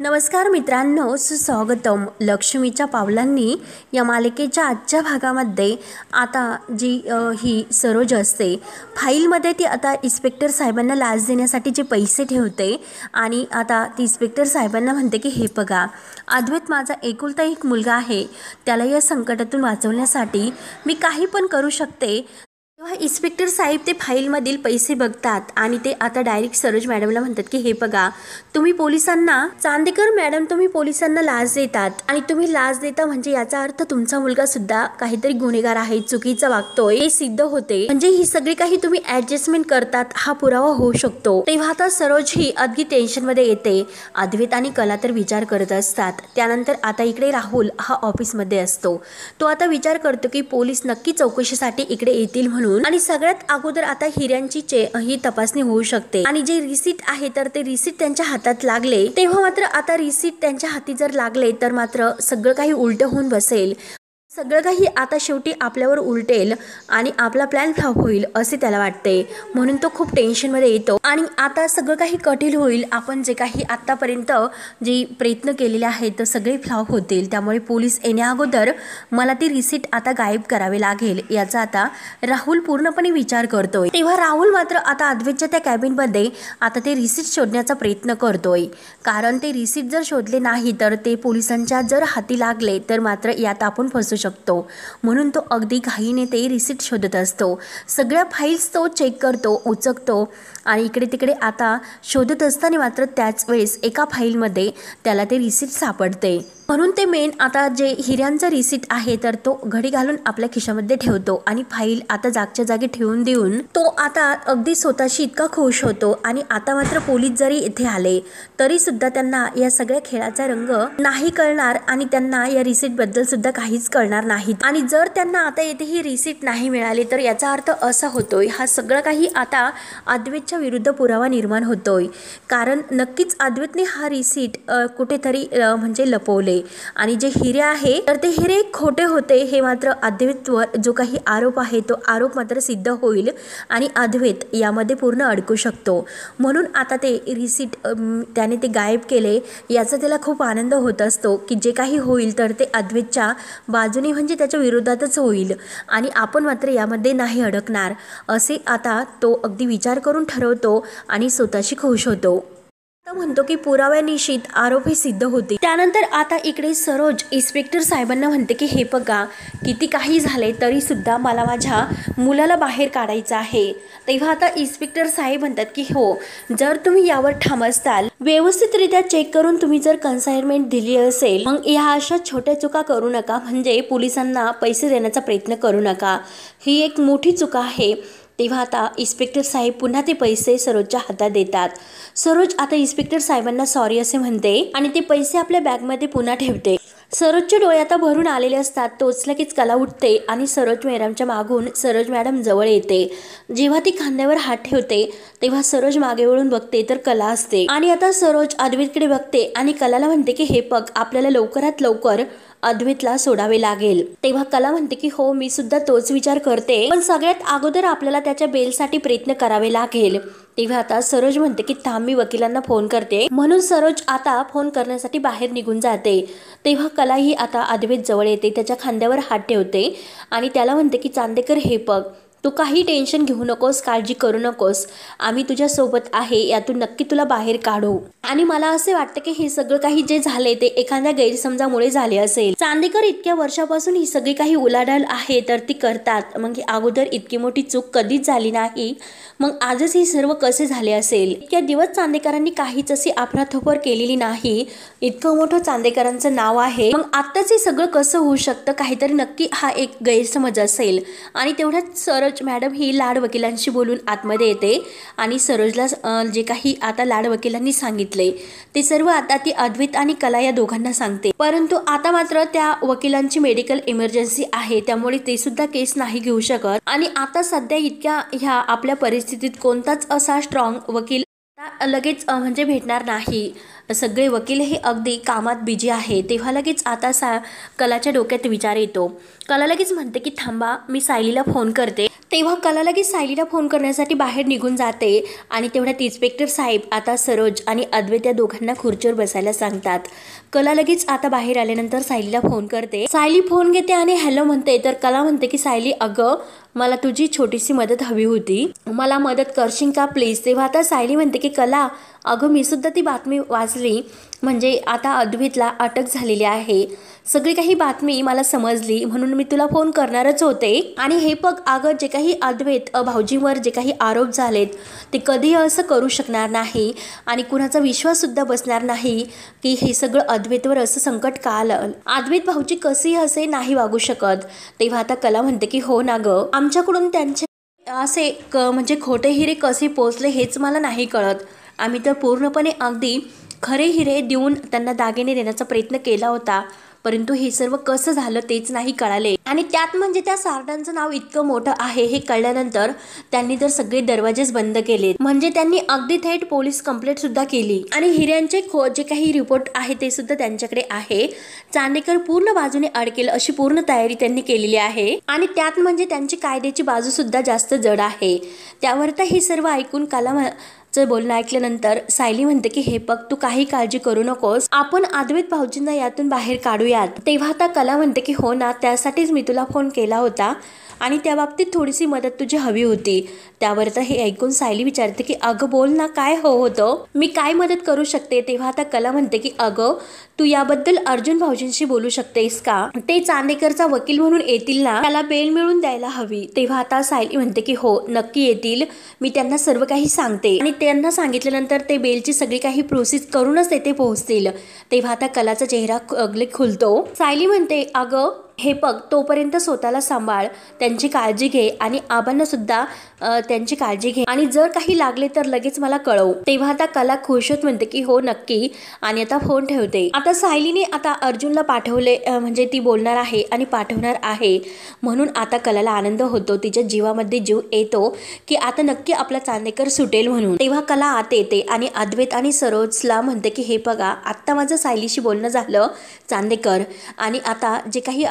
नमस्कार मित्रांनो, सुस्वागतम. लक्ष्मीच्या पावलांनी या मालिकेच्या आजच्या भागामध्ये आता जी ही सरोज असते, फाईलमध्ये ती आता इन्स्पेक्टर साहेबांना लाच देण्यासाठी जे पैसे ठेवते आणि आता ती इन्स्पेक्टर साहेबांना म्हणते की हे बघा, अद्वैत माझा एकुलता एक मुलगा आहे, त्याला या संकटातून वाचवण्यासाठी मी काही पण करू शकते. तेव्हा इन्स्पेक्टर साहेब ते फाईलमधील पैसे बघतात आणि ते आता डायरेक्ट सरोज मॅडमला म्हणतात की हे बघा, तुम्ही पोलिसांना, चांदेकर मॅडम तुम्ही पोलिसांना लाच देतात आणि तुम्ही लाच देता म्हणजे याचा अर्थ तुमचा मुलगा सुद्धा काहीतरी गुन्हेगार आहे, चुकीचा वागतोय हे सिद्ध होते. म्हणजे ही सगळी काही तुम्ही ऍडजस्टमेंट करतात हा पुरावा होऊ शकतो. तेव्हा आता सरोज ही अगदी टेन्शन मध्ये येते. अद्वैत आणि कला तर विचार करत असतात. त्यानंतर आता इकडे राहुल हा ऑफिसमध्ये असतो. तो आता विचार करतो की पोलीस नक्की चौकशीसाठी इकडे येतील म्हणून, आणि सगळ्यात अगोदर आता हिऱ्यांची ही तपासणी होऊ शकते. आणि जे रिसीट आहे तर ते रिसीट त्यांच्या हातात लागले तेव्हा मात्र आता रिसीट त्यांच्या हाती जर लागले तर मात्र सगळं काही उलट होऊन बसेल. सगळं काही आता शेवटी आपल्यावर उलटेल आणि आपला प्लॅन फ्लॉप होईल असे त्याला वाटते. म्हणून तो खूप टेन्शनमध्ये येतो आणि आता सगळं काही कठीण होईल. आपण जे काही आतापर्यंत जे प्रयत्न केलेले आहेत ते सगळे फ्लॉप होतील. त्यामुळे पोलीस येण्या अगोदर मला ती रिसीट आता गायब करावे लागेल याचा आता राहुल पूर्णपणे विचार करतोय. तेव्हा राहुल मात्र आता अद्वैतच्या त्या कॅबिनमध्ये आता ते रिसीट शोधण्याचा प्रयत्न करतोय. कारण ते रिसीट जर शोधले नाही तर ते पोलिसांच्या जर हाती लागले तर मात्र यात आपण फसू शकतो. म्हणून तो अगदी घाईने ते रिसीट शोधत असतो. सगळ्या फाईल्स तो चेक करतो, उचकतो आणि इकडे तिकडे आता शोधत असताना मात्र त्याच वेळेस एका फाईलमध्ये त्याला ते रिसीट सापडते. म्हणून ते मेन आता जे हिऱ्यांचा रिसीट आहे तर तो घडी घालून आपल्या खिशामध्ये ठेवतो आणि फाईल आता जागच्या जागी ठेवून देऊन तो आता अगदी स्वतःशी इतका खुश होतो. आणि आता मात्र पोलीस जरी इथे आले तरी सुद्धा त्यांना या सगळ्या खेळाचा रंग नाही कळणार आणि त्यांना या रिसीट बद्दल सुद्धा काहीच कळणार नाही. आणि जर त्यांना आता येथे ही रिसीट नाही मिळाली तर याचा अर्थ असा होतोय, हा सगळं काही आता अद्वैतच्या विरुद्ध पुरावा निर्माण होतोय. कारण नक्कीच अद्वैतने हा रिसीट कुठेतरी म्हणजे लपवले आणि जे हिरे आहे तर ते हिरे खोटे होते हे मात्र अद्वैतवर जो काही आरोप आहे तो आरोप मात्र सिद्ध होईल आणि अद्वैत यामध्ये पूर्ण अडकू शकतो. म्हणून आता ते रिसीट त्याने ते गायब केले याचा त्याला खूप आनंद होत असतो की जे काही होईल तर ते अद्वैतच्या बाजूने म्हणजे त्याच्या विरोधातच होईल आणि आपण मात्र यामध्ये नाही अडकणार असे आता तो अगदी विचार करून ठरवतो आणि स्वतःशी खुश होतो. म्हणतो की पुराव्यानिश्चित आरोप हे सिद्ध होते. त्यानंतर आता इकडे सरोज इन्स्पेक्टर साहेबांना म्हणते की हे बघा, किती काही झाले तरी सुद्धा मला माझ्या मुलाला बाहेर काढायचं आहे. तेव्हा आता इन्स्पेक्टर साहेब म्हणतात की हो, जर तुम्ही यावर ठाम असताल, व्यवस्थितरित्या चेक करून तुम्ही जर कन्साइनमेंट दिली असेल, मग या अशा छोट्या चुका करू नका. म्हणजे पोलिसांना पैसे देण्याचा प्रयत्न करू नका, ही एक मोठी चुका आहे. तेव्हा आता इन्स्पेक्टर साहेब पुन्हा ते पैसे सरोजच्या हातात देतात. सरोज आता इन्स्पेक्टर साहेबांना सॉरी असे म्हणते आणि ते पैसे आपल्या बॅगमध्ये पुन्हा ठेवते. सरोजचे डोळे आता भरून आलेले असतात. तोच लगेच कला उठते आणि सरोज मॅडमच्या मागून सरोज मॅडम जवळ येते. जेव्हा ती खांद्यावर हात ठेवते तेव्हा सरोज मागे वळून बघते तर कला असते आणि आता सरोज अद्वैतकडे बघते आणि कलाला म्हणते की हे बघ, आपल्याला लवकरात लवकर अद्वैतला सोडावे लागेल. तेव्हा कला म्हणते की हो, मी सुद्धा तोच विचार करते, पण सगळ्यात अगोदर आपल्याला त्याच्या बेलसाठी प्रयत्न करावे लागेल. तेव्हा आता सरोज म्हणते की थांब, मी वकिलांना फोन करते. म्हणून सरोज आता फोन करण्यासाठी बाहेर निघून जाते. तेव्हा कला ही आता अद्वैत जवळ येते, त्याच्या खांद्यावर हात ठेवते आणि त्याला म्हणते की चांदेकर हे बघ, तू काही टेन्शन घेऊ नकोस, काळजी करू नकोस, आम्ही तुझ्या सोबत आहे, यातून नक्की तुला बाहेर काढू. आणि मला असे वाटतं की हे सगळं काही जे झाले ते एखाद्या गैरसमजामुळे झाले असेल. चांदेकर इतक्या वर्षापासून ही सगळी काही उलाढाल आहे तर ती करतात, मग अगोदर इतकी मोठी चूक कधीच झाली नाही, मग आजच हे सर्व कसे झाले असेल. इतक्या दिवस चांदेकरांनी काहीच अशी अफरातफर केलेली नाही, इतकं मोठं चांदेकरांचं नाव आहे, मग आत्ताच हे सगळं कसं होऊ शकतं. काहीतरी नक्की हा एक गैरसमज असेल. आणि तेवढ्यात सरोज मॅडम ही लाड वकिलांशी बोलून आतमध्ये येते आणि सरोजला जे काही आता लाड वकिलांनी सांगितले ते सर्व आता ती अद्वैत आणि कला या दोघांना सांगते. परंतु आता मात्र त्या वकिलांची मेडिकल इमर्जन्सी आहे, त्यामुळे ते सुद्धा केस नाही घेऊ शकत. आणि आता सध्या इतक्या ह्या आपल्या परिस्थितीत कोणताच असा स्ट्रॉंग वकील लगेच म्हणजे भेटणार नाही. सगळे वकील हे अगदी कामात बिझी आहे. तेव्हा लगेच आता कलाच्या डोक्यात विचार येतो. कला लगेच म्हणते की थांबा, मी सायलीला फोन करते, तेव्हा कला लगेच सायलीला फोन करण्यासाठी बाहेर निघून जाते आणि तेवढ्यात इन्स्पेक्टर साहेब आता सरोज आणि अद्वैत या दोघांना खुर्चीवर बसायला सांगतात. कला लगेच आता बाहेर आल्यानंतर सायलीला फोन करते. सायली फोन घेते आणि हॅलो म्हणते. तर कला म्हणते की सायली अगं मला तुझी छोटीशी मदत हवी होती, मला मदत करशील का प्लीज. तेव्हा आता सायली म्हणते की कला अगं मी सुद्धा ती बातमी वाचली, म्हणजे आता अद्वैतला अटक झालेली आहे, सगळी काही बातमी मला समजली म्हणून मी तुला फोन करणारच होते. आणि हे बघ अगं जे काही अद्वैत भाऊजींवर जे काही आरोप झालेत ते कधी असं करू शकणार नाही आणि कुणाचा विश्वास सुद्धा बसणार नाही की हे सगळं अद्वैतवर असं संकट का आलं. अद्वैत भाऊजी कसेही असे नाही वागू शकत. तेव्हा आता कला म्हणते की हो ना गं, आमच्याकडून त्यांचे असे म्हणजे खोटे हिरे कसे पोचले हेच मला नाही कळत. आम्ही तर पूर्णपणे अगदी खरे हिरे देऊन त्यांना दागिने देण्याचा प्रयत्न केला होता, परंतु हे सर्व कसं झालं तेच नाही कळाले. आणि त्यात म्हणजे त्या सारडांचं नाव इतकं मोठं आहे हे कळल्यानंतर त्यांनी तर सगळे दरवाजेच बंद केले, म्हणजे त्यांनी अगदी थेट पोलीस कंप्लेंट सुद्धा केली. आणि हिऱ्यांचे जे काही रिपोर्ट आहे ते सुद्धा त्यांच्याकडे आहे. चांदेकर पूर्ण बाजूने अडकेल अशी पूर्ण तयारी त्यांनी केलेली आहे आणि त्यात म्हणजे त्यांची कायद्याची बाजू सुद्धा जास्त जड आहे. त्यावर तर हे सर्व ऐकून कला बोलणं ऐकल्यानंतर सायली म्हणते की हे बघ तू काही काळजी करू नकोस, आपण अद्वैत भाऊजींना यातून बाहेर काढूयात. तेव्हा आता कला म्हणते की हो ना, त्यासाठीच मी तुला फोन केला होता आणि त्या बाबतीत थोडीशी मदत तुझी हवी होती. त्यावर तर हे ऐकून सायली विचारते की अगं बोल ना, काय होतं, मी काय मदत करू शकते. तेव्हा आता कला म्हणते की अगं तू याबद्दल अर्जुन भाऊजींशी बोलू शकतेस का, ते चांदेकरचा वकील म्हणून येतील ना, त्याला बेल मिळून द्यायला हवी. तेव्हा आता सायली म्हणते की हो नक्की येतील, मी त्यांना सर्व काही सांगते. आणि त्यांना सांगितल्यानंतर ते बेलची सगळी काही प्रोसेस करूनच तेथे पोहोचतील. तेव्हा आता कलाचा चेहरा अगदी खुलतो. सायली म्हणते अगं हे बघ तोपर्यंत स्वतःला सांभाळ, त्यांची काळजी घे आणि आबांना सुद्धा त्यांची काळजी घे आणि जर काही लागले तर लगेच मला कळव. तेव्हा आता कला खुश होत म्हणते की हो नक्की आणि आता फोन ठेवते. आता सायलीने आता अर्जुनला पाठवले, म्हणजे ती बोलणार आहे आणि पाठवणार आहे म्हणून आता कलाला आनंद होतो, तिच्या जीवामध्ये जीव येतो की आता नक्की आपला चांदेकर सुटेल म्हणून. तेव्हा कला आत येते आणि अद्वैत आणि सरोजला म्हणते की हे बघा आत्ता माझं सायलीशी बोलणं झालं चांदेकर, आणि आता जे काही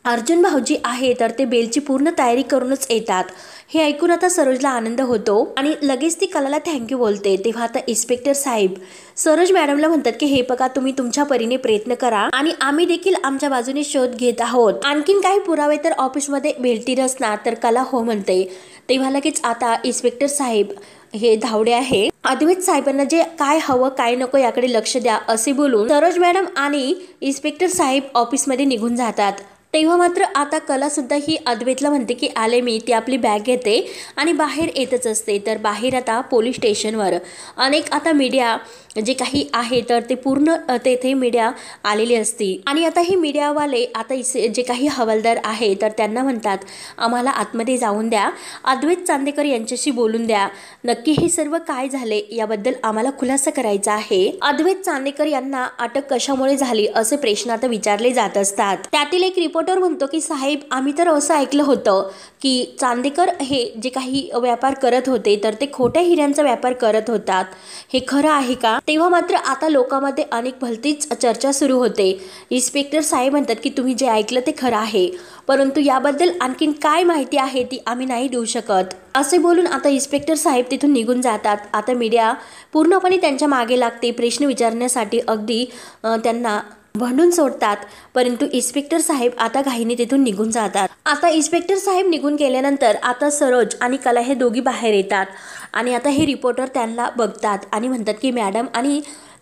अर्जुन भाऊजी आहे तर ते बेलची पूर्ण तयारी करूनच येतात. हे ऐकून आता सरोजला आनंद होतो आणि लगेच ती कलाला थँक्यू बोलते. तेव्हा आता इन्स्पेक्टर साहेब सरोज मॅडमला म्हणतात की हे बघा तुम्ही तुमच्या परीने प्रयत्न करा आणि आम्ही देखील आमच्या बाजूने शोध घेत आहोत, आणखीन काही पुरावे तर ऑफिसमध्ये भेटतीलच ना. तर कला हो म्हणते. तेव्हा लगेच आता इन्स्पेक्टर साहेब हे धावडे आहे, अद्वैत साहेबांना जे काय हवं काय नको याकडे लक्ष द्या असे बोलून सरोज मॅडम आणि इन्स्पेक्टर साहेब ऑफिसमध्ये निघून जातात. तेव्हा मात्र आता कला सुद्धा ही अद्वैतला म्हणते की आले मी, ती आपली बॅग घेते आणि बाहेर येतच असते. तर बाहेर आता पोलीस स्टेशनवर अनेक आता मीडिया जे काही आहे तर ते पूर्ण तेथे मीडिया आलेली असती आणि आता हे मीडियावाले आता जे काही हवालदार आहे तर त्यांना म्हणतात आम्हाला आतमध्ये जाऊन द्या, अद्वैत चांदेकर यांच्याशी बोलून द्या, नक्की हे सर्व काय झाले याबद्दल आम्हाला खुलासा करायचा आहे. अद्वैत चांदेकर यांना अटक कशामुळे झाली असे प्रश्न आता विचारले जात असतात. त्यातील एक रिपोर्टर म्हणतो की साहेब आम्ही तर असं ऐकलं होतं की चांदेकर हे जे काही व्यापार करत होते तर ते खोट्या हिऱ्यांचा व्यापार करत होतात, हे खरं आहे का. तेव्हा मात्र आता लोकांमध्ये अनेक भलतीच चर्चा सुरू होते. इन्स्पेक्टर साहेब म्हणतात की तुम्ही जे ऐकलं ते खरं आहे, परंतु याबद्दल आणखीन काय माहिती आहे ती आम्ही नाही देऊ शकत असे बोलून आता इन्स्पेक्टर साहेब तिथून निघून जातात. आता मीडिया पूर्णपणे त्यांच्या मागे लागते, प्रश्न विचारण्यासाठी अगदी त्यांना भांडून सोडतात, परंतु इन्स्पेक्टर साहेब आता घाईने तिथून निघून जातात. आता इन्स्पेक्टर साहेब निघून गेल्यानंतर आता सरोज आणि कला हे दोघी बाहेर येतात आणि आता हे रिपोर्टर त्यांना बघतात आणि म्हणतात की मॅडम आणि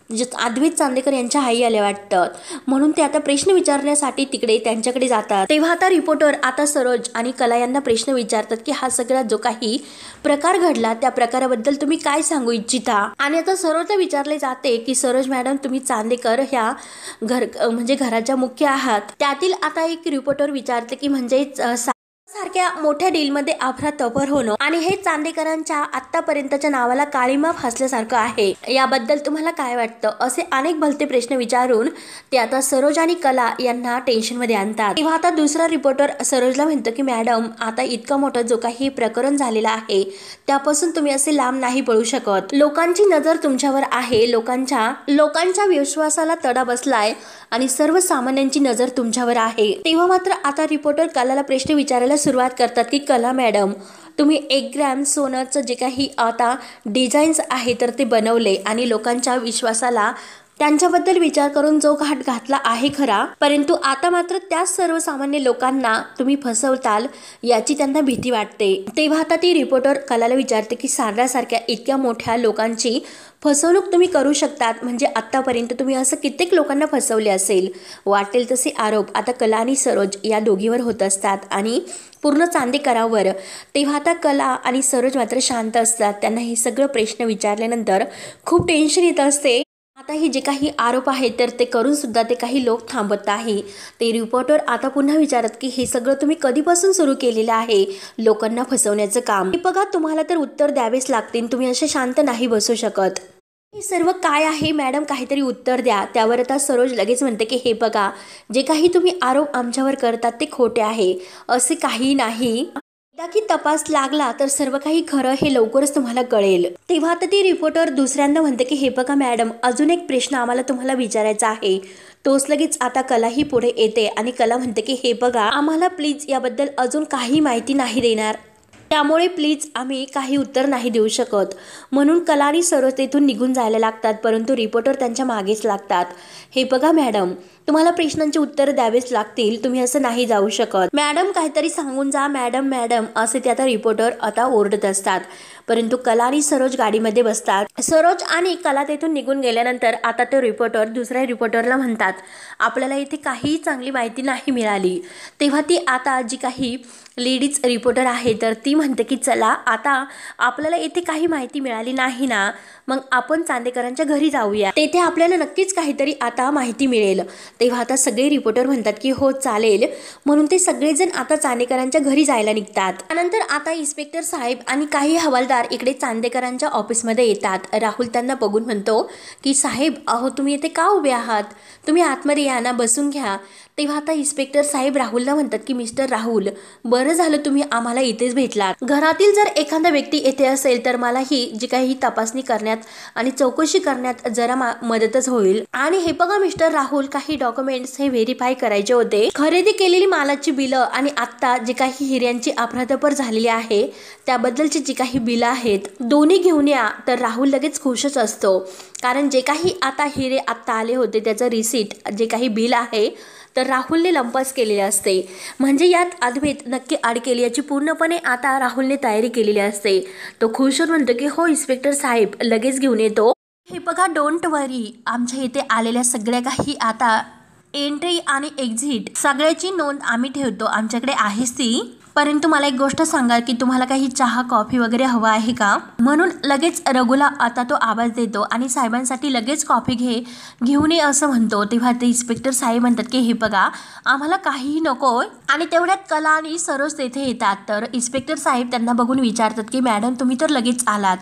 अद्वैत चांदेकर यांच्या आई आल्या वाटतं, म्हणून ते आता प्रश्न विचारण्यासाठी तिकडे त्यांच्याकडे जातात. तेव्हा आता रिपोर्टर आता सरोज आणि कला यांना प्रश्न विचारतात की हा सगळा जो काही प्रकार घडला त्या प्रकाराबद्दल तुम्ही काय सांगू इच्छिता. आणि आता सरोजला विचारले जाते की सरोज मॅडम तुम्ही चांदेकर ह्या म्हणजे घराच्या मुख्य आहात. त्यातील आता एक रिपोर्टर विचारते की म्हणजे सारख्या मोठ्या डीलमध्ये अफरातफर होणं आणि हे चांदेकरांच्या आतापर्यंतच्या नावाला काळीमा फासल्यासारखं आहे, याबद्दल तुम्हाला काय वाटतं असे अनेक भलते प्रश्न विचारून ते आता सरोज आणि कला यांना टेन्शन मध्ये आणतात. तेव्हा आता दुसरा रिपोर्टर सरोजला म्हणतो की मॅडम आता इतकं मोठं जो काही प्रकरण झालेलं आहे त्यापासून तुम्ही असे लांब नाही पळू शकत, लोकांची नजर तुमच्यावर आहे, लोकांच्या विश्वासाला तडा बसलाय आणि सर्वसामान्यांची नजर तुमच्यावर आहे. तेव्हा मात्र आता रिपोर्टर कलाला प्रश्न विचारायला सुरुवात करतात की कला मॅडम, तुम्ही 1 ग्रॅम सोन्याचं जे काही आता डिझाईन्स आहे तर ते बनवले आणि लोकांच्या विश्वासाला त्यांच्याबद्दल विचार करून जो घाट घातला आहे खरा, परंतु आता मात्र त्या सर्वसामान्य लोकांना तुम्ही फसवताल याची त्यांना भीती वाटते. तेव्हा आता ती रिपोर्टर कलाला विचारते की सारख्या इतक्या मोठ्या लोकांची फसवणूक तुम्ही करू शकतात, म्हणजे आत्तापर्यंत तुम्ही असं कित्येक लोकांना फसवले असेल. वाटेल तसे आरोप आता कला आणि सरोज या दोघीवर होत असतात आणि पूर्ण चांदेकरावर. तेव्हा आता कला आणि सरोज मात्र शांत असतात. त्यांना हे सगळं प्रश्न विचारल्यानंतर खूप टेन्शन येत असते. आता हे जे काही आरोप आहेत तर ते करून सुद्धा ते काही लोक थांबत आहे. ते रिपोर्टर आता पुन्हा विचारत की हे सगळं तुम्ही कधीपासून सुरू केलेलं आहे लोकांना फसवण्याचं काम? हे बघा, तुम्हाला तर उत्तर द्यावेच लागतील, तुम्ही असे शांत नाही बसू शकत. हे सर्व काय आहे मॅडम, काहीतरी उत्तर द्या. त्यावर आता सरोज लगेच म्हणते की हे बघा, जे काही तुम्ही आरोप आमच्यावर करतात ते खोटे आहे, असे काही नाही. एकदा की तपास लागला तर सर्व काही खरं हे लवकरच तुम्हाला कळेल. तेव्हा आता ती रिपोर्टर दुसऱ्यांदा म्हणते की हे बघा मॅडम, अजून एक प्रश्न आम्हाला तुम्हाला विचारायचा आहे. तोच लगेच आता कलाही पुढे येते आणि कला म्हणते की हे बघा, आम्हाला प्लीज याबद्दल अजून काही माहिती नाही देणार, त्यामुळे प्लीज आम्ही काही उत्तर नाही देऊ शकत. म्हणून कला आणि सरोज तेथून निघून जायला लागतात, परंतु रिपोर्टर त्यांच्या मागेच लागतात. हे बघा मॅडम, तुम्हाला प्रश्नांची उत्तर द्यावेच लागतील, तुम्ही असं नाही जाऊ शकत. मॅडम काहीतरी सांगून जा, मॅडम मॅडम असे ते आता रिपोर्टर आता ओरडत असतात. परंतु कला आणि सरोज गाडीमध्ये बसतात. सरोज आणि कला तेथून निघून गेल्यानंतर आता तो रिपोर्टर दुसऱ्या रिपोर्टरला म्हणतात आपल्याला इथे काही चांगली माहिती नाही मिळाली. तेव्हा ती आता जी काही लेडीज रिपोर्टर आहे तर ती म्हणते की चला, आता आपल्याला इथे काही माहिती मिळाली नाही ना, मग आपण चांदेकरांच्या घरी जाऊया, तेथे आपल्याला नक्कीच काहीतरी आता माहिती मिळेल. तेव्हा आता सगळे रिपोर्टर म्हणतात की हो चालेल, म्हणून ते सगळेजण आता चांदेकरांच्या घरी जायला निघतात. त्यानंतर आता इन्स्पेक्टर साहेब आणि काही हवालदार इकडे चांदेकरांच्या ऑफिसमध्ये येतात. राहुल त्यांना बघून म्हणतो की साहेब, अहो तुम्ही इथे का उभे आहात, तुम्ही आतमध्ये या ना, बसून घ्या. तेव्हा आता इन्स्पेक्टर साहेब राहुलला म्हणतात की मिस्टर राहुल, बरं झालं तुम्ही आम्हाला इथेच भेटलात. घरातील जर एखादा व्यक्ती येथे असेल तर मला ही जी काही तपासणी करण्यात आणि चौकशी करण्यात जरा मदतच होईल. आणि हे बघा मिस्टर राहुल, काही डॉक्युमेंट्स हे व्हेरीफाय करायचे होते. खरेदी केलेली मालाची बिलं आणि आता जे काही हिऱ्यांची अफरातफर झालेली आहे त्याबद्दलची जी काही बिलं आहेत दोन्ही घेऊन या. तर राहुल लगेच खुशच असतो, कारण जे काही आता हिरे आत्ता आले होते त्याचं रिसीट जे काही बिल आहे तर राहुलने लंपास केलेले असते, म्हणजे यात अद्वैत नक्की आड केली याची पूर्णपणे आता राहुलने तयारी केलेली असते. तो खुश होऊन म्हणतो की हो इन्स्पेक्टर साहेब, लगेच घेऊन येतो. हे बघा, डोंट वरी, आमच्या इथे आलेल्या सगळ्या काही आता एंट्री आणि एक्झिट सगळ्याची नोंद आम्ही ठेवतो, आमच्याकडे आहेच ती. परंतु मला एक गोष्ट सांगा की तुम्हाला काही चहा कॉफी वगैरे हवा आहे का? म्हणून लगेच रघुला आता तो आवाज देतो आणि साहेबांसाठी लगेच कॉफी घेऊन ये असं म्हणतो. तेव्हा ते इन्स्पेक्टर साहेब म्हणतात की हे बघा, आम्हाला काहीही नको. आणि तेवढ्यात कला आणि सरोज तेथे येतात. तर इन्स्पेक्टर साहेब त्यांना बघून विचारतात की मॅडम तुम्ही तर लगेच आलात.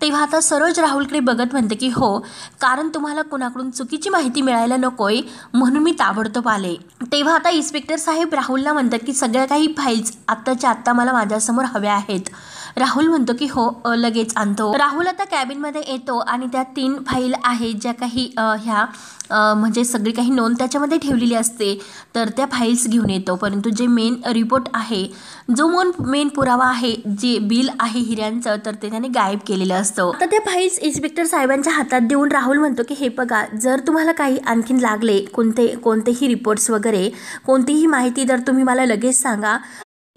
तेव्हा आता सरोज राहुलकडे बघत म्हणते की हो, कारण तुम्हाला कुणाकडून चुकीची माहिती मिळायला नकोय म्हणून मी ताबडतोब आले. तेव्हा आता इन्स्पेक्टर साहेब राहुलला म्हणतात की सगळ्या काही फाईल्स आत्ताच्या आत्ता मला माझ्यासमोर हव्या आहेत. राहुल म्हणतो की हो लगेच आणतो. राहुल आता कॅबिनमध्ये येतो आणि त्या 3 फाईल आहेत ज्या काही ह्या म्हणजे सगळी काही नोंद त्याच्यामध्ये ठेवलेली असते, तर त्या फाईल्स घेऊन येतो. परंतु जे मेन रिपोर्ट आहे, जो मेन पुरावा आहे, जे बिल आहे हिऱ्यांचं, तर ते त्याने गायब केलेलं असतं. आता त्या फाईल्स इन्स्पेक्टर साहेबांच्या हातात देऊन राहुल म्हणतो की हे बघा, जर तुम्हाला काही आणखीन लागले कोणतेही रिपोर्ट्स वगैरे कोणतीही माहिती तर तुम्ही मला लगेच सांगा,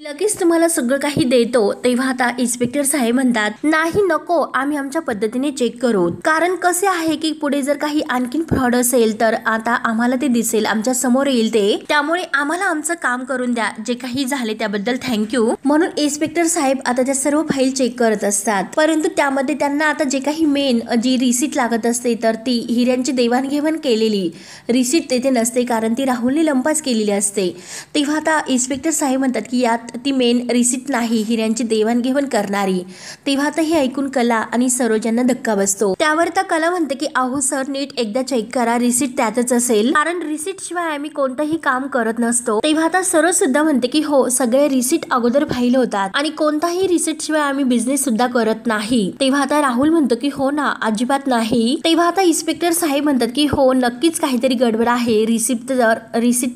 लगेच तुम्हाला सगळं काही देतो. तेव्हा आता इन्स्पेक्टर साहेब म्हणतात नाही नको, आम्ही आमच्या पद्धतीने चेक करू, कारण कसे आहे की पुढे जर काही आणखीन फ्रॉड असेल तर आता आम्हाला ते दिसेल, आमच्या समोर येईल ते, त्यामुळे आम्हाला आमचं काम करून द्या. जे काही झाले त्याबद्दल थँक्यू. म्हणून इन्स्पेक्टर साहेब आता त्या सर्व फाईल चेक करत असतात. परंतु त्यामध्ये त्यांना आता जे काही मेन जी रिसीट लागत असते तर ती हिऱ्यांची देवाणघेवाण केलेली रिसीट तेथे नसते, कारण ती राहुलने लंपास केलेली असते. तेव्हा आता इन्स्पेक्टर साहेब म्हणतात की यात ती मेन रिसीट नाही, हिऱ्यांची देवाणघेवाण करणारी. तेव्हा आता हे ऐकून कला आणि सरोज यांना धक्का बसतो. त्यावर त्या कला म्हणते की अहो सर, नीट एकदा चेक करा, रिसीट त्यातच असेल, कारण रिसीट शिवाय आम्ही कोणतंही काम करत नसतो. तेव्हा आता सरोज सुद्धा म्हणते की हो, सगळे रिसीट अगोदर फाईल होतात आणि कोणताही रिसीट शिवाय आम्ही बिझनेस सुद्धा करत नाही. तेव्हा आता राहुल म्हणतो की हो ना, अजिबात नाही. तेव्हा आता इन्स्पेक्टर साहेब म्हणतात की हो नक्कीच काहीतरी गडबड आहे, रिसीट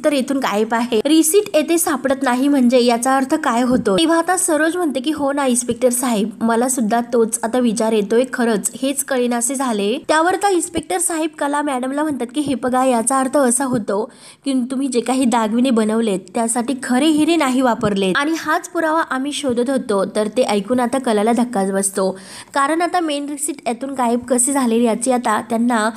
तर येथून गायब आहे, रिसीट येथे सापडत नाही, म्हणजे याचा अर्थ काय होतो। तेव्हा आता सरोज म्हणते की हो ना इन्स्पेक्टर साहेब, मला सुद्धा तोच आता विचार येतोय, खरंच हेच कळेनासे झाले। त्यावर तर इन्स्पेक्टर साहेब कला मॅडमला म्हणतात की हे बघा, याचा अर्थ असा होतो की तुम्ही जे काही दागिने बनवलेत त्यासाठी खरे हिरे नाही वापरलेत आणि हाच पुरावा आम्ही शोधत होतो। तर ते ऐकून आता कलाला धक्काच बसतो, कारण आता मेन रिसीट यातून गायब कसे झाले याची आता त्यांना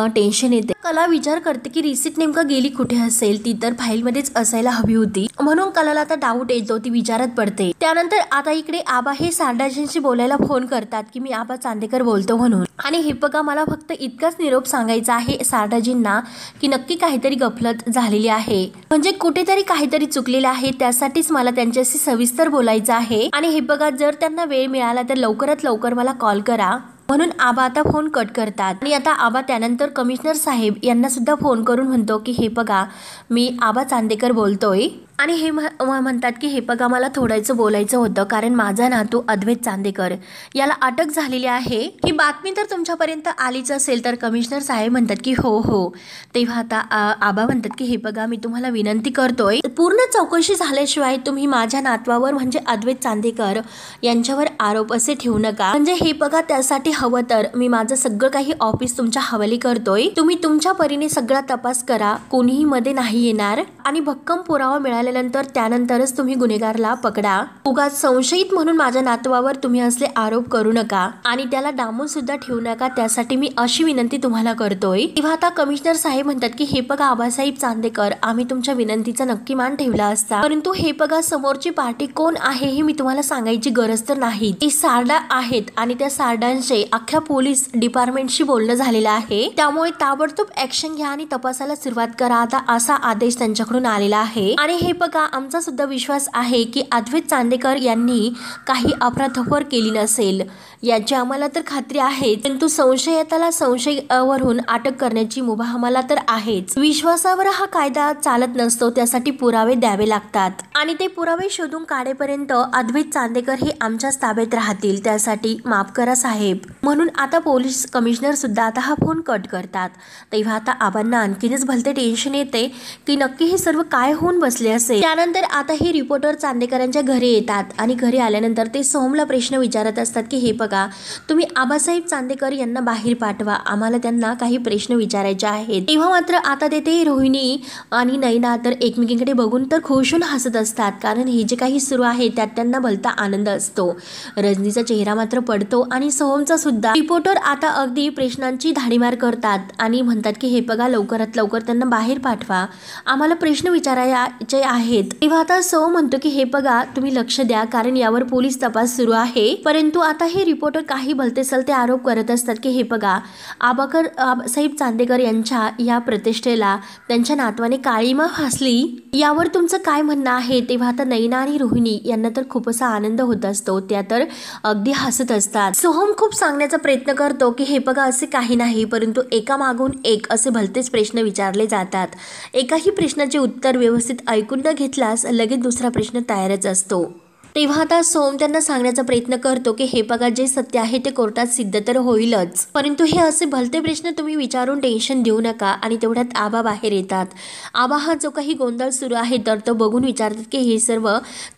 टेन्शन येते। कला विचार करते की रिसीट नेमका गेली कुठे असेल, ती तर फाईल मध्येच असायला हवी होती, म्हणून कलाला आता डाऊट येतो, ती विचारत पडते। त्यानंतर आता इकडे आबा हे सारडाजींशी बोलायला फोन करतात की मी आबा चांदेकर बोलतो म्हणून, आणि हे बघा मला फक्त इतकाच निरोप सांगायचा आहे सारडाजींना की नक्की काहीतरी गफलत झालेली आहे, म्हणजे कुठेतरी काहीतरी चुकलेलं आहे, त्यासाठीच मला त्यांच्याशी सविस्तर बोलायचं आहे। आणि हे बघा, जर त्यांना वेळ मिळाला तर लवकरात लवकर मला कॉल करा, म्हणून आबा आता फोन कट करतात। आणि आता आबा त्यानंतर कमिशनर साहेब यांना सुद्धा फोन करून म्हणतो की हे बघा, मी आबा चांदेकर बोलतोय, आणि हे म्हणतात की हे बघा, मला थोडंसं बोलायचं होतं, कारण माझा नातू अद्वैत चांदेकर याला अटक झालेली आहे। ही बातमी तर तुमच्यापर्यंत आलीच असेल। तर कमिशनर साहेब म्हणतात की हो हो। तेव्हा आता आबा म्हणतात की हे बघा, मी तुम्हाला विनंती करतोय, पूर्ण चौकशी झाल्याशिवाय तुम्ही माझ्या नातवावर म्हणजे अद्वैत चांदेकर यांच्यावर आरोप असे ठेवू नका, म्हणजे हे बघा, त्यासाठी हवं तर मी माझं सगळं काही ऑफिस तुमच्या हवाली करतोय, तुम्ही तुमच्या परीने सगळा तपास करा, कोणीही मध्ये नाही येणार, आणि भक्कम पुरावा मिळाल्यानंतर त्यानंतरच तुम्ही गुन्हेगारला पकडा, उगाच संशयित म्हणून माझ्या नातवावर तुम्ही असले आरोप करू नका आणि त्याला डांबून सुद्धा ठेवू नका, त्यासाठी मी अशी विनंती तुम्हाला करतोय। तेव्हा आता कमिशनर साहेब म्हणतात की हे बघा आबासाहेब चांदेकर, आम्ही तुमच्या विनंतीचा नक्की मान ठेवला असता, परंतु हे बघा, समोरची पार्टी कोण आहे हे मी तुम्हाला सांगायची गरज तर नाही, ती सारडा आहेत आणि त्या सारडांचे अख्ख्या पोलीस डिपार्टमेंटशी बोलणं झालेलं आहे, त्यामुळे ताबडतोब ऍक्शन घ्या आणि तपासाला सुरुवात करा, आता असा आदेश त्यांच्याकडून आलेला आहे। आणि हे बघा, आमचा सुद्धा विश्वास आहे की अद्वैत चांदेकर यांनी काही अफरातफर केली नसेल याची आम्हाला तर खात्री आहे, परंतु संशयिताला संशयावरून अटक करण्याची मुभा आम्हाला तर आहेच। विश्वासावर हा कायदा चालत नसतो, त्यासाठी पुरावे द्यावे लागतात आणि ते पुरावे शोधून काढेपर्यंत अद्वैत चांदेकर हे आमच्याच ताब्यात राहतील, त्यासाठी माफ करा साहेब, म्हणून आता पोलीस कमिशनर सुद्धा आता हा फोन कट करतात। तेव्हा आता आबांना आणखीनच भलते टेन्शन येते की नक्की हे सर्व काय होऊन बसले असेल। त्यानंतर आता हे रिपोर्टर चांदेकरांच्या घरी येतात आणि घरी आल्यानंतर ते सोहमला प्रश्न विचारत असतात की हे बघा, तुम्ही आबासाहेब चांदेकर यांना बाहेर पाठवा, आम्हाला त्यांना काही प्रश्न विचारायचे आहेत। तेव्हा मात्र आता तेथे रोहिणी आणि नैना तर एकमेकींकडे बघून तर खुशून हसत असतात, कारण हे जे काही सुरू आहे त्यात त्यांना भलता आनंद असतो। रजनीचा चेहरा मात्र पडतो आणि सोहमचा सुद्धा। रिपोर्टर आता अगदी प्रश्नांची धाडीमार करतात आणि म्हणतात की हे बघा, लवकरात लवकर त्यांना बाहेर पाठवा, आम्हाला प्रश्न विचारायचे आहेत। तेव्हा आता सोहम म्हणतो की हे बघा, तुम्ही लक्ष द्या, कारण यावर पोलीस तपास सुरू आहे, परंतु आता हे रिपोर्टर काही भलते सलते आरोप करत असतात की हे बघा, आबासाहेब चांदेकर यांच्या या प्रतिष्ठेला त्यांच्या नातवाने काळीमा फासली, यावर तुमचं काय म्हणणं आहे। तेव्हा आता नैना आणि रोहिणी यांना तर खूप असा आनंद होत असतो, त्या तर अगदी हसत असतात। सोहम खूप सांगण्याचा प्रयत्न करतो की हे बघा, असे काही नाही, परंतु एका मागून एक असे भलतेच प्रश्न विचारले जातात, एकाही प्रश्नाचे उत्तर व्यवस्थित ऐकून न घेतल्यास लगेच दुसरा प्रश्न तयारच असतो। तेव्हा आता सोहम त्यांना सांगण्याचा प्रयत्न करतो की हे बघा, जे सत्य आहे ते कोर्टात सिद्ध तर होईलच, परंतु हे असे भलते प्रश्न तुम्ही विचारून टेन्शन देऊ नका। आणि तेवढ्यात आबा बाहेर येतात। आबा हा जो काही गोंधळ सुरू आहे तर तो बघून विचारतात की हे सर्व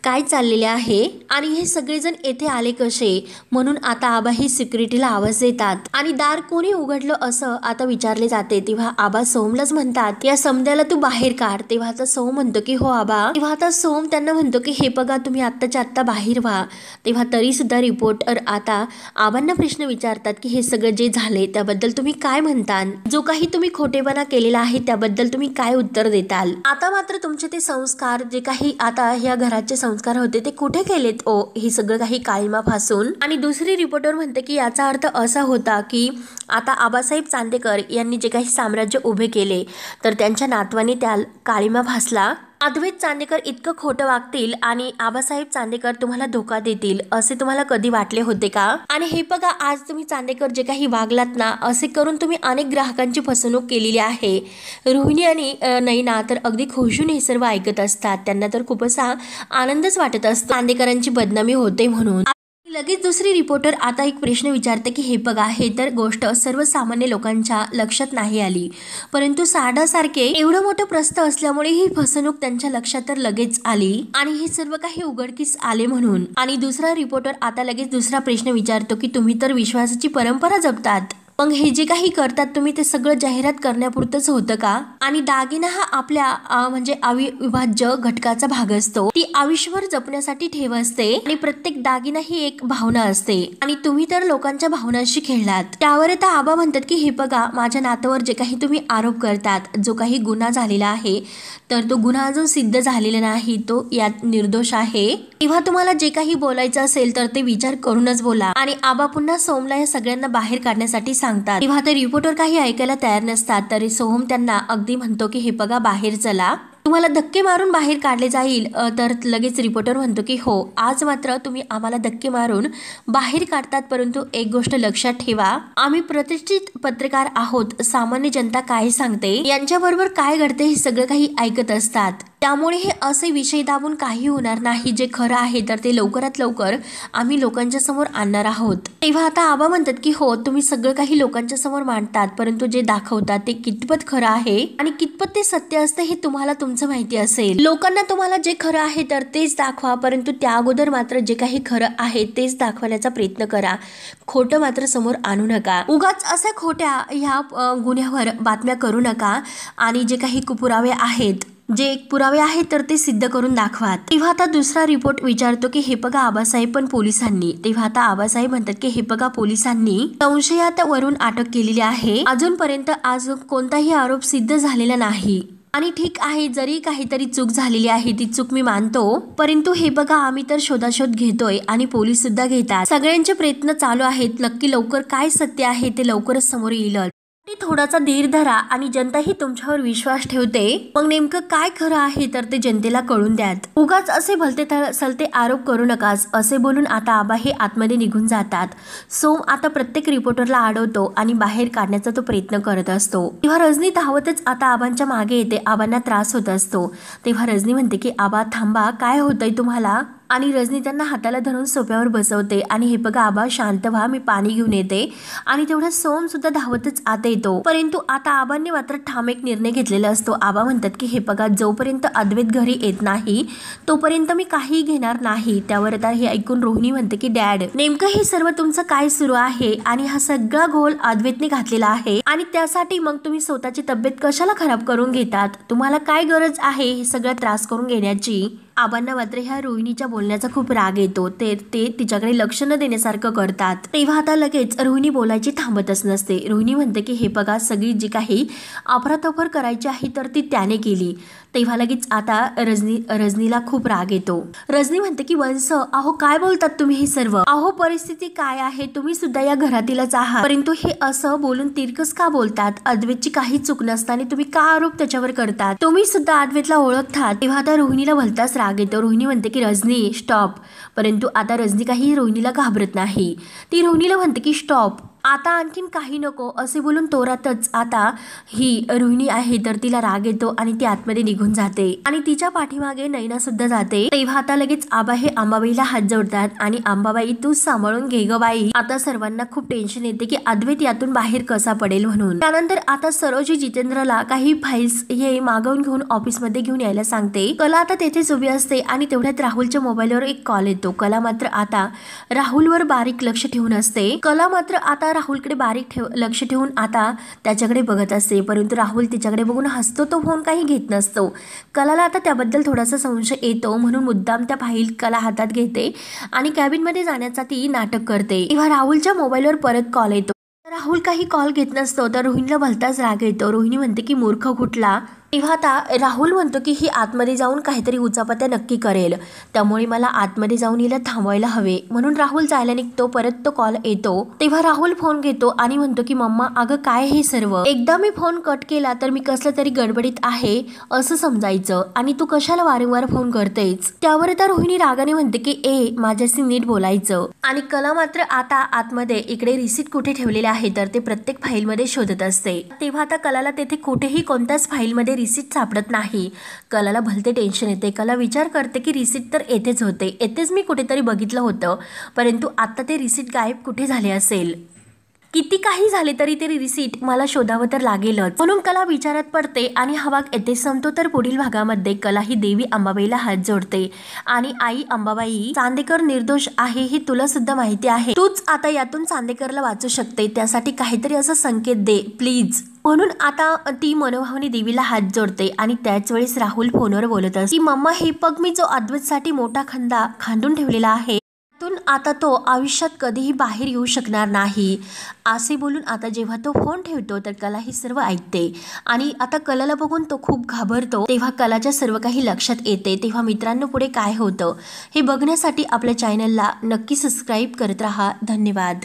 काय चाललेले आहे आणि हे सगळेजण येथे आले कसे, म्हणून आता आबा ही सिक्युरिटीला आवाज देतात आणि दार कोणी उघडलं असं आता विचारले जाते। तेव्हा आबा सोहमलाच म्हणतात, या समद्याला तू बाहेर काढ। तेव्हा आता सोहम म्हणतो की हो आबा। तेव्हा आता सोहम त्यांना म्हणतो की हे बघा, तुम्ही आता बाहेर व्हा। तेव्हा तरी सुद्धा रिपोर्टर आता आबांना प्रश्न विचारतात की हे सगळं जे झाले त्याबद्दल तुम्ही काय म्हणता, जो काही तुम्ही खोटेपणा केलेला आहे त्याबद्दल तुम्ही काय उत्तर देताल। आता मात्र तुमचे ते संस्कार, जे काही आता ह्या घराचे संस्कार होते ते कुठे गेलेत ओ, हे सगळं काही काळीमा फासून। आणि दुसरी रिपोर्टर म्हणते की याचा अर्थ असा होता की आता आबासाहेब चांदेकर यांनी जे काही साम्राज्य उभे केले तर त्यांच्या नातवाने त्या काळीमा फासला। अद्वैत चांदेकर इतकं खोटं वागतील आणि आबासाहेब चांदेकर तुम्हाला धोका देतील असे तुम्हाला कधी वाटले होते का। आणि हे बघा, आज तुम्ही चांदेकर जे काही वागलात ना, असे करून तुम्ही अनेक ग्राहकांची फसवणूक केलेली आहे। रोहिणी आणि नैना तर अगदी खुशून हे सर्व ऐकत असतात, त्यांना तर खूप असा आनंदच वाटत असतो चांदेकरांची बदनामी होते म्हणून। लगेच दुसरी रिपोर्टर आता एक प्रश्न विचारते की हे बघा, हे तर गोष्ट सर्वसामान्य लोकांच्या लक्षात नाही आली, परंतु सारखे एवढं मोठं प्रस्थ असल्यामुळे ही फसवणूक त्यांच्या लक्षात तर लगेच आली आणि हे सर्व काही उघडकीस आले म्हणून. आणि दुसरा रिपोर्टर आता लगेच दुसरा प्रश्न विचारतो की तुम्ही तर विश्वासाची परंपरा जपतात, मग हे जे काही करतात तुम्ही ते सगळं जाहिरात करण्यापुरतंच होतं का? आणि दागिना हा आपल्या म्हणजे अविभाज्य घटकाचा भाग असतो, ती आयुष्यभर जपण्यासाठी ठेव असते आणि प्रत्येक दागिना ही एक भावना असते आणि तुम्ही तर लोकांच्या भावनांशी खेळलात. त्यावर आता आबा म्हणतात की हे बघा, माझ्या नातावर जे काही तुम्ही आरोप करतात, जो काही गुन्हा झालेला आहे, तर तो गुन्हा अजून सिद्ध झालेला नाही, तो यात निर्दोष आहे. तेव्हा तुम्हाला जे काही बोलायचं असेल तर ते विचार करूनच बोला. आणि आबा पुन्हा सोमला या सगळ्यांना बाहेर काढण्यासाठी सांगतात. तेव्हा ते रिपोर्टर काही ऐकायला तयार नसतात, तरी सोहम त्यांना अगदी म्हणतो की हे बघा, बाहेर चला, तुम्हाला धक्के मारून बाहेर काढले जाईल. तर लगेच रिपोर्टर म्हणतो की हो, आज मात्र तुम्ही आम्हाला धक्के मारून बाहेर काढतात, परंतु एक गोष्ट लक्षात ठेवा, आम्ही प्रतिष्ठित पत्रकार आहोत, सामान्य जनता काय सांगते, यांच्याबरोबर काय घडते हे सगळं काही ऐकत असतात. त्यामुळे हे असे विषय दाबून काही होणार नाही. जे खरं आहे तर ते लवकरात लवकर आम्ही लोकांच्या समोर आणणार आहोत. तेव्हा आता आबा म्हणतात की हो, तुम्ही सगळं काही लोकांच्या समोर मांडतात, परंतु जे दाखवतात ते कितपत खरं आहे आणि कितपत ते सत्य असते हे तुम्हाला तुमचं माहिती असेल. लोकांना तुम्हाला जे खरं आहे तर तेच दाखवा, परंतु त्या अगोदर मात्र जे काही खरं आहे तेच दाखवण्याचा प्रयत्न करा. खोटं मात्र समोर आणू नका. उगाच अशा खोट्या ह्या गुन्ह्यावर बातम्या करू नका आणि जे काही पुरावे आहेत, जे पुरावे आहेत तर ते सिद्ध करून दाखवा. तेव्हा आता दुसरा रिपोर्ट विचारतो की हे बघा आबासाहेब, पण पोलिसांनी. तेव्हा आता आबासाहेब म्हणतात की हे बघा, पोलिसांनी संशयात वरून अटक केलेली आहे, अजूनपर्यंत आज कोणताही आरोप सिद्ध झालेला नाही. आणि ठीक आहे, जरी काहीतरी चूक झालेली आहे, ती चूक मी मानतो, परंतु हे बघा, आम्ही तर शोधाशोध घेतोय आणि पोलीस सुद्धा घेतात, सगळ्यांचे प्रयत्न चालू आहेत. नक्की लवकर काय सत्य आहे ते लवकरच समोर येईल. थोडासा धीर धरा आणि जनताही तुमच्यावर विश्वास ठेवते, मग नेमकं काय खरं आहे तर ते जनतेला कळून द्यात. उगाच असे भलते सलते आरोप करू नकाच, असे बोलून आता आबा हे आतमध्ये निघून जातात. सोम आता प्रत्येक रिपोर्टरला अडवतो आणि बाहेर काढण्याचा तो प्रयत्न करत असतो. तेव्हा रजनी धावतच आता आबांच्या मागे येते. आबांना त्रास होत असतो. तेव्हा रजनी म्हणते की आबा थांबा, काय होतंय तुम्हाला? आणि रजनी त्यांना हाताला धरून सोफ्यावर बसवते आणि हे बघा आबा, शांत व्हा, मी पाणी घेऊन येते. आणि तेवढ्या सोम सुद्धा धावतच आत येतो. परंतु आता आबांनी मात्र ठाम एक निर्णय घेतलेला असतो. आबा म्हणतात की हे बघा, जोपर्यंत अद्वैत घरी येत नाही तोपर्यंत मी काही घेणार नाही. त्यावर आता हे ऐकून रोहिणी म्हणते की डॅड, नेमकं हे सर्व तुमचं काय सुरू आहे आणि हा सगळा घोल अद्वैतने घातलेला आहे आणि त्यासाठी मग तुम्ही स्वतःची तब्येत कशाला खराब करून घेतात? तुम्हाला काय गरज आहे हे सगळा त्रास करून घेण्याची? आबांना मात्र ह्या रोहिणीच्या बोलण्याचा खूप राग येतो. ते तिच्याकडे लक्ष न देण्यासारखं करतात. तेव्हा आता लगेच रोहिणी बोलायची थांबतच नसते. रोहिणी म्हणते की हे बघा, सगळी जी काही अफरातफर करायची आहे तर ती त्याने केली. तेव्हा लगेच आता रजनीला खूप राग येतो. रजनी म्हणते की वंश, अहो काय बोलतात तुम्ही हे सर्व? अहो परिस्थिती काय आहे, तुम्ही सुद्धा या घरातीलच आहात, परंतु हे असं बोलून तिरकस का बोलतात? अद्वैतची काही चूक नसताना तुम्ही का आरोप त्याच्यावर करतात? तुम्ही सुद्धा अद्वैतला ओळखतात. तेव्हा आता रोहिणीला भलताच राग येतो. रोहिणी म्हणते की रजनी स्टॉप, परंतु आता रजनी काही रोहिणीला घाबरत नाही. ती रोहिणीला म्हणते की स्टॉप, आता आणखीन काही नको, असे बोलून तोरातच आता ही रोहिणी आहे तर तिला राग येतो आणि ती आतमध्ये निघून जाते आणि तिच्या पाठीमागे नैना सुद्धा जाते. तेव्हा आता लगेच आबा हे अंबाबाईला हात जोडतात आणि अंबाबाई, तू सांभाळून घे ग बाई. आता सर्वांना खूप टेन्शन येते की अद्वैत यातून बाहेर कसा पडेल म्हणून. त्यानंतर आता सरोजी जितेंद्रला काही फाईल्स हे मागवून घेऊन ऑफिसमध्ये घेऊन यायला सांगते. कला आता तेथेच उभी असते आणि तेवढ्यात राहुलच्या मोबाईलवर एक कॉल येतो. कला मात्र आता राहुलवर बारीक लक्ष ठेवून असते. कला मात्र आता राहुलकडे बारीक लक्ष ठेवून आता त्याच्याकडे बघत असते, परंतु राहुल तिच्याकडे बघून हसतो. तो फोन काही घेत नसतो. कलाला आता त्याबद्दल थोडासा संशय येतो, म्हणून मुद्दाम त्या फाईल कला हातात घेते आणि कॅबिनमध्ये जाण्याचा ती नाटक करते. तेव्हा राहुलच्या मोबाईलवर परत कॉल येतो. राहुल काही कॉल घेत नसतो तर रोहिणीला भलताच राग येतो. रोहिणी म्हणते की मूर्ख कुठला. तेव्हा आता राहुल म्हणतो की ही आतमध्ये जाऊन काहीतरी उचापत्या नक्की करेल, त्यामुळे मला आतमध्ये जाऊन हिला थांबवायला हवे. म्हणून राहुल जायला निघतो. परत तो कॉल येतो. तेव्हा राहुल फोन घेतो आणि म्हणतो की मम्मा, अगं काय हे सर्व? एकदा मी फोन कट केला तर मी कसलं तरी गडबडीत आहे असं समजायचं आणि तू कशाला वारंवार फोन करतेस? त्यावर आता रोहिणी रागाने म्हणते की ए, माझ्याशी नीट बोलायचं. आणि कला मात्र आता आतमध्ये इकडे रिसीट कुठे ठेवलेले आहे तर ते प्रत्येक फाईलमध्ये शोधत असते. तेव्हा आता कलाला तेथे कुठेही कोणत्याच फाईलमध्ये रिसीट सापडत नाही. कलाला भलते टेन्शन येते. कला विचार करते की रिसीट तर येथेच होते, येथेच मी कुठेतरी बघितलं होतं, परंतु आता ते रिसीट गायब कुठे झाले असेल. किती काही झाले तरी ते रिसीट मला शोधावं तर लागेलच. म्हणून कला विचारात पडते आणि हा भाग येथे संपतो. तर पुढील भागामध्ये कला ही देवी अंबाबाईला हात जोडते आणि आई अंबाबाई, चांदेकर निर्दोष आहे हे तुला सुद्धा माहिती आहे, तूच आता यातून चांदेकरला वाचू शकते, त्यासाठी काहीतरी असा संकेत दे प्लीज. म्हणून आता ती मनोभावनी देवीला हात जोडते आणि त्याच वेळेस राहुल फोनवर बोलत असते की मम्मा हे बघ, मी जो अद्वैतसाठी मोठा खंदा खांदून ठेवलेला आहे आता तो आयुष्यात कधीही बाहेर येऊ शकणार नाही, असे बोलून आता जेव्हा तो फोन ठेवतो तर कला हे सर्व ऐकते आणि आता कलाला बघून तो खूप घाबरतो. तेव्हा कलाच्या सर्व काही लक्षात येते. तेव्हा मित्रांनो पुढे काय होतं हे बघण्यासाठी आपल्या चॅनलला नक्की सबस्क्राईब करत राहा. धन्यवाद.